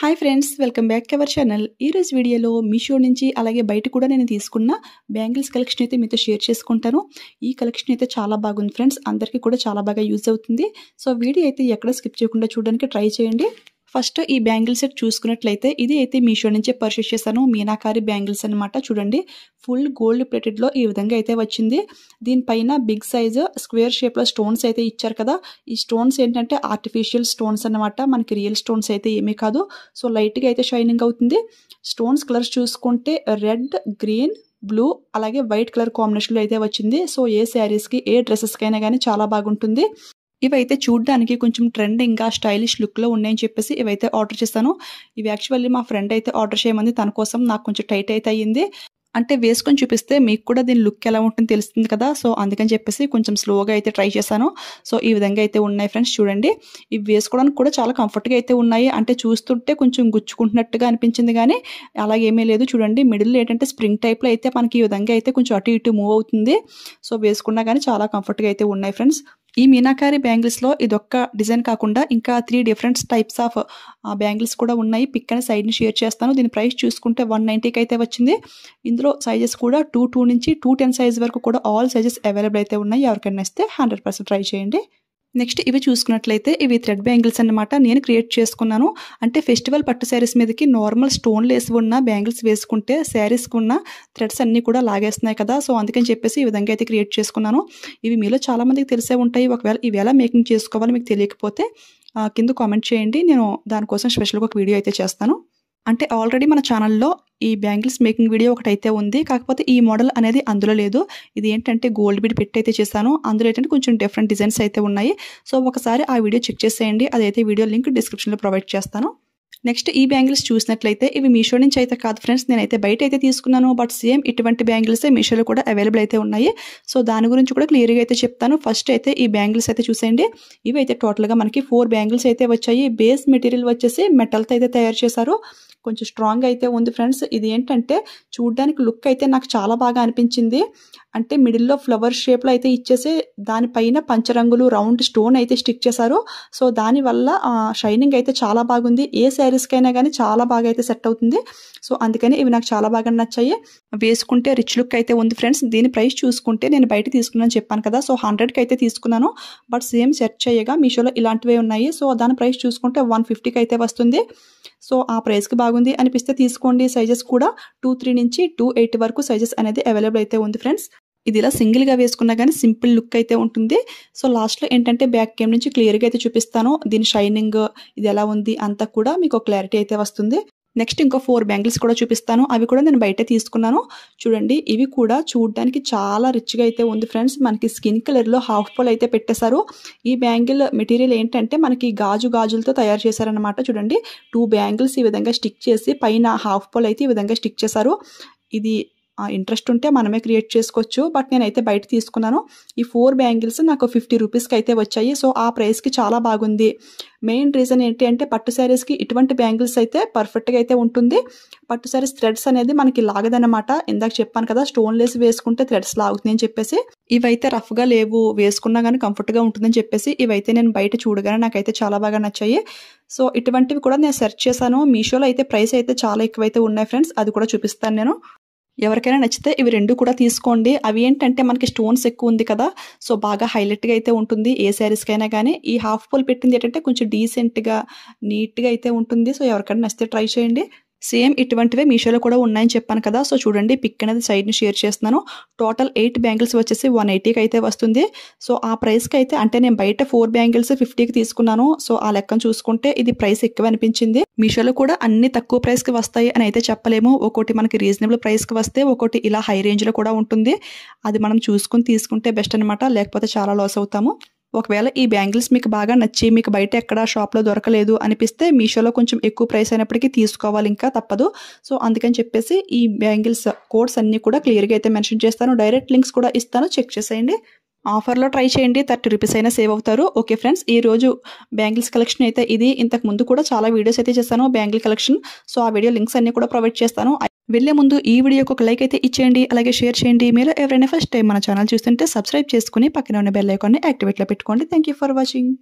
Hi friends, welcome back to our channel. ఈరోజు వీడియోలో మీషో నుంచి అలాగే బయట కూడా నేను తీసుకున్న బ్యాంగిల్స్ కలెక్షన్ అయితే మీతో షేర్ చేసుకుంటాను. ఈ కలెక్షన్ అయితే చాలా బాగుంది ఫ్రెండ్స్, అందరికీ కూడా చాలా బాగా యూజ్ అవుతుంది. సో వీడియో అయితే ఎక్కడ స్కిప్ చేయకుండా చూడడానికి ట్రై చేయండి. ఫస్ట్ ఈ బ్యాంగిల్ సెట్ చూసుకున్నట్లయితే ఇది అయితే మీషో నుంచే పర్చేస్ చేశాను. మీనాకారి బ్యాంగిల్స్ అనమాట. చూడండి, ఫుల్ గోల్డ్ ప్లేటెడ్లో ఈ విధంగా అయితే వచ్చింది. దీనిపైన బిగ్ సైజు స్క్వేర్ షేప్లో స్టోన్స్ అయితే ఇచ్చారు కదా. ఈ స్టోన్స్ ఏంటంటే ఆర్టిఫిషియల్ స్టోన్స్ అనమాట, మనకి రియల్ స్టోన్స్ అయితే ఏమీ కాదు. సో లైట్గా అయితే షైనింగ్ అవుతుంది. స్టోన్స్ కలర్స్ చూసుకుంటే రెడ్, గ్రీన్, బ్లూ అలాగే వైట్ కలర్ కాంబినేషన్లో అయితే వచ్చింది. సో ఏ శారీస్కి ఏ డ్రెస్సెస్కి అయినా కానీ చాలా బాగుంటుంది. ఇవైతే చూడడానికి కొంచెం ట్రెండింగ్గా స్టైలిష్ లుక్లో ఉన్నాయని చెప్పేసి ఇవైతే ఆర్డర్ చేశాను. ఇవి యాక్చువల్లీ మా ఫ్రెండ్ అయితే ఆర్డర్ చేయమంది, తన కోసం నాకు కొంచెం టైట్ అయితే అయ్యింది. అంటే వేసుకొని చూపిస్తే మీకు కూడా దీని లుక్ ఎలా ఉంటుందో తెలుస్తుంది కదా. సో అందుకని చెప్పేసి కొంచెం స్లోగా అయితే ట్రై చేశాను. సో ఈ విధంగా అయితే ఉన్నాయి ఫ్రెండ్స్. చూడండి, ఇవి వేసుకోవడానికి కూడా చాలా కంఫర్ట్గా అయితే ఉన్నాయి. అంటే చూస్తుంటే కొంచెం గుచ్చుకుంటున్నట్టుగా అనిపించింది కానీ అలాగేమీ లేదు. చూడండి, మిడిల్ ఏంటంటే స్ప్రింగ్ టైప్లో అయితే మనకి ఈ విధంగా అయితే కొంచెం అటు ఇటు మూవ్ అవుతుంది. సో వేసుకున్నా కానీ చాలా కంఫర్ట్గా అయితే ఉన్నాయి ఫ్రెండ్స్. ఈ మీనాకారి బ్యాంగిల్స్లో ఇదొక్క డిజైన్ కాకుండా ఇంకా 3 డిఫరెంట్ టైప్స్ ఆఫ్ బ్యాంగిల్స్ కూడా ఉన్నాయి. పిక్ అని సైడ్ని షేర్ చేస్తాను. దీని ప్రైస్ చూసుకుంటే 190కి అయితే వచ్చింది. ఇందులో సైజెస్ కూడా 2 నుంచి 210 సైజ్ వరకు కూడా ఆల్ సైజెస్ అవైలబుల్ అయితే ఉన్నాయి. ఎవరికైనా ఇస్తే 100% ట్రై చేయండి. నెక్స్ట్ ఇవి చూసుకున్నట్లయితే ఇవి థ్రెడ్ బ్యాంగిల్స్ అన్నమాట. నేను క్రియేట్ చేసుకున్నాను. అంటే ఫెస్టివల్ పట్టు శారీస్ మీదకి నార్మల్ స్టోన్ లేస్ ఉన్న బ్యాంగిల్స్ వేసుకుంటే శారీస్కి ఉన్న థ్రెడ్స్ అన్నీ కూడా లాగేస్తున్నాయి కదా. సో అందుకని చెప్పేసి ఈ విధంగా అయితే క్రియేట్ చేసుకున్నాను. ఇవి మీలో చాలామందికి తెలిసే ఉంటాయి. ఒకవేళ ఇవి ఎలా మేకింగ్ చేసుకోవాలో మీకు తెలియకపోతే కింద కామెంట్ చేయండి. నేను దానికోసం స్పెషల్గా ఒక వీడియో అయితే చేస్తాను. అంటే ఆల్రెడీ మన ఛానల్లో ఈ బ్యాంగిల్స్ మేకింగ్ వీడియో ఒకటైతే ఉంది. కాకపోతే ఈ మోడల్ అనేది అందులో లేదు. ఇది ఏంటంటే గోల్డ్ బీడ్ పెట్టి అయితే చేశాను. అందులో ఏంటంటే కొంచెం డిఫరెంట్ డిజైన్స్ అయితే ఉన్నాయి. సో ఒకసారి ఆ వీడియో చెక్ చేసేయండి. అదైతే వీడియో లింక్ డిస్క్రిప్షన్లో ప్రొవైడ్ చేస్తాను. నెక్స్ట్ ఈ బ్యాంగిల్స్ చూసినట్లయితే ఇవి మీషో నుంచి అయితే కాదు ఫ్రెండ్స్, నేనైతే బయట అయితే తీసుకున్నాను. బట్ సేమ్ ఇటువంటి బ్యాంగిల్సే మీషోలో కూడా అవైలబుల్ అయితే ఉన్నాయి. సో దాని గురించి కూడా క్లియర్గా అయితే చెప్తాను. ఫస్ట్ అయితే ఈ బ్యాంగిల్స్ అయితే చూసేయండి. ఇవి అయితే టోటల్గా మనకి 4 బ్యాంగిల్స్ అయితే వచ్చాయి. బేస్ మెటీరియల్ వచ్చేసి మెటల్తో అయితే తయారు చేశారు. కొంచెం స్ట్రాంగ్ అయితే ఉంది ఫ్రెండ్స్. ఇది ఏంటంటే చూడడానికి లుక్ అయితే నాకు చాలా బాగా అనిపించింది. అంటే మిడిల్లో ఫ్లవర్ షేప్లో అయితే ఇచ్చేసి దానిపైన పంచరంగులు రౌండ్ స్టోన్ అయితే స్టిక్ చేశారు. సో దానివల్ల షైనింగ్ అయితే చాలా బాగుంది. ఏ శారీస్కైనా కానీ చాలా బాగా అయితే సెట్ అవుతుంది. సో అందుకని ఇవి నాకు చాలా బాగా నచ్చాయి. వేసుకుంటే రిచ్ లుక్ అయితే ఉంది ఫ్రెండ్స్. దీని ప్రైస్ చూసుకుంటే నేను బయట తీసుకున్నాను చెప్పాను కదా. సో 100కి అయితే తీసుకున్నాను. బట్ సేమ్ సెర్చ్ చేయగా మీషోలో ఇలాంటివే ఉన్నాయి. సో దాని ప్రైస్ చూసుకుంటే 150కి అయితే వస్తుంది. సో ఆ ప్రైస్కి బాగుంది అనిపిస్తే తీసుకోండి. సైజెస్ కూడా 2-3 నుంచి 2-8 వరకు సైజెస్ అనేది అవైలబుల్ అయితే ఉంది ఫ్రెండ్స్. ఇది ఇలా సింగిల్గా వేసుకున్నా కానీ సింపుల్ లుక్ అయితే ఉంటుంది. సో లాస్ట్లో ఏంటంటే బ్యాక్ కేమ్ నుంచి క్లియర్గా అయితే చూపిస్తాను. దీని షైనింగ్ ఇది ఎలా ఉంది అంతా కూడా మీకు క్లారిటీ అయితే వస్తుంది. నెక్స్ట్ ఇంకో 4 బ్యాంగిల్స్ కూడా చూపిస్తాను. అవి కూడా నేను బయట తీసుకున్నాను. చూడండి, ఇవి కూడా చూడడానికి చాలా రిచ్గా అయితే ఉంది ఫ్రెండ్స్. మనకి స్కిన్ కలర్లో హాఫ్ పోల్ అయితే పెట్టేశారు. ఈ బ్యాంగిల్ మెటీరియల్ ఏంటంటే మనకి గాజులతో తయారు చేశారనమాట. చూడండి, 2 బ్యాంగిల్స్ ఈ విధంగా స్టిక్ చేసి పైన హాఫ్ పోల్ అయితే ఈ విధంగా స్టిక్ చేశారు. ఇది ఇంట్రెస్ట్ ఉంటే మనమే క్రియేట్ చేసుకోవచ్చు. బట్ నేనైతే బయట తీసుకున్నాను. ఈ 4 బ్యాంగిల్స్ నాకు 50 రూపీస్కి అయితే వచ్చాయి. సో ఆ ప్రైస్కి చాలా బాగుంది. మెయిన్ రీజన్ ఏంటి అంటే పట్టు శారీస్కి ఇటువంటి బ్యాంగిల్స్ అయితే పర్ఫెక్ట్గా అయితే ఉంటుంది. పట్టు శారీస్ థ్రెడ్స్ అనేది మనకి లాగదనమాట. ఇందాక చెప్పాను కదా, స్టోన్ లేసి వేసుకుంటే థ్రెడ్స్ లాగుతుంది అని చెప్పేసి. ఇవైతే రఫ్గా లేవు, వేసుకున్నా కానీ కంఫర్ట్గా ఉంటుందని చెప్పేసి ఇవైతే నేను బయట చూడగానే నాకైతే చాలా బాగా నచ్చాయి. సో ఇటువంటివి కూడా నేను సెర్చ్ చేశాను. మీషోలో అయితే ప్రైస్ అయితే చాలా ఎక్కువైతే ఉన్నాయి ఫ్రెండ్స్. అది కూడా చూపిస్తాను నేను. ఎవరికైనా నచ్చితే ఇవి 2 కూడా తీసుకోండి. అవి ఏంటంటే మనకి స్టోన్స్ ఎక్కువ ఉంది కదా. సో బాగా హైలైట్గా అయితే ఉంటుంది ఏ శారీస్కైనా కానీ. ఈ హాఫ్ పోల్ పెట్టింది ఏంటంటే కొంచెం డీసెంట్గా నీట్గా అయితే ఉంటుంది. సో ఎవరికైనా నచ్చితే ట్రై చేయండి. సేమ్ ఇటువంటివే మీషోలో కూడా ఉన్నాయని చెప్పాను కదా. సో చూడండి, పిక్ అనేది సైడ్ని షేర్ చేస్తున్నాను. టోటల్ 8 బ్యాంగిల్స్ వచ్చేసి 180కి అయితే వస్తుంది. సో ఆ ప్రైస్కి అయితే అంటే నేను బయట 4 బ్యాంగిల్స్ 50కి తీసుకున్నాను. సో ఆ లెక్కను చూసుకుంటే ఇది ప్రైస్ ఎక్కువ అనిపించింది. మీషోలో కూడా అన్ని తక్కువ ప్రైస్కి వస్తాయి అని అయితే చెప్పలేము. ఒక్కోటి మనకి రీజనబుల్ ప్రైస్కి వస్తే ఒక్కోటి ఇలా హై రేంజ్లో కూడా ఉంటుంది. అది మనం చూసుకుని తీసుకుంటే బెస్ట్ అనమాట. లేకపోతే చాలా లాస్ అవుతాము. ఒకవేళ ఈ బ్యాంగిల్స్ మీకు బాగా నచ్చి మీకు బయట ఎక్కడ షాప్లో దొరకలేదు అనిపిస్తే మీషోలో కొంచెం ఎక్కువ ప్రైస్ అయినప్పటికీ తీసుకోవాలి, ఇంకా తప్పదు. సో అందుకని చెప్పేసి ఈ బ్యాంగిల్స్ కోడ్స్ అన్నీ కూడా క్లియర్గా అయితే మెన్షన్ చేస్తాను. డైరెక్ట్ లింక్స్ కూడా ఇస్తాను, చెక్ చేసేయండి. ఆఫర్లో ట్రై చేయండి. 30 రూపీస్ అయినా సేవ్ అవుతారు. ఓకే ఫ్రెండ్స్, ఈ రోజు బ్యాంగిల్స్ కలెక్షన్ అయితే ఇది. ఇంతకు ముందు కూడా చాలా వీడియోస్ అయితే చేస్తాను బ్యాంగిల్ కలెక్షన్. సో ఆ వీడియో లింక్స్ అన్ని కూడా ప్రొవైడ్ చేస్తాను. వెళ్ళే ముందు ఈ వీడియోకి ఒక లైక్ అయితే ఇచ్చేయండి, అలాగే షేర్ చేయండి. మీరు ఎవరైనా ఫస్ట్ టైం మన ఛానల్ చూస్తుంటే సబ్స్క్రైబ్ చేసుకుని పక్కన ఉన్న బెల్ ఐకాన్ని యాక్టివేట్లో పెట్టుకోండి. Thank you for watching.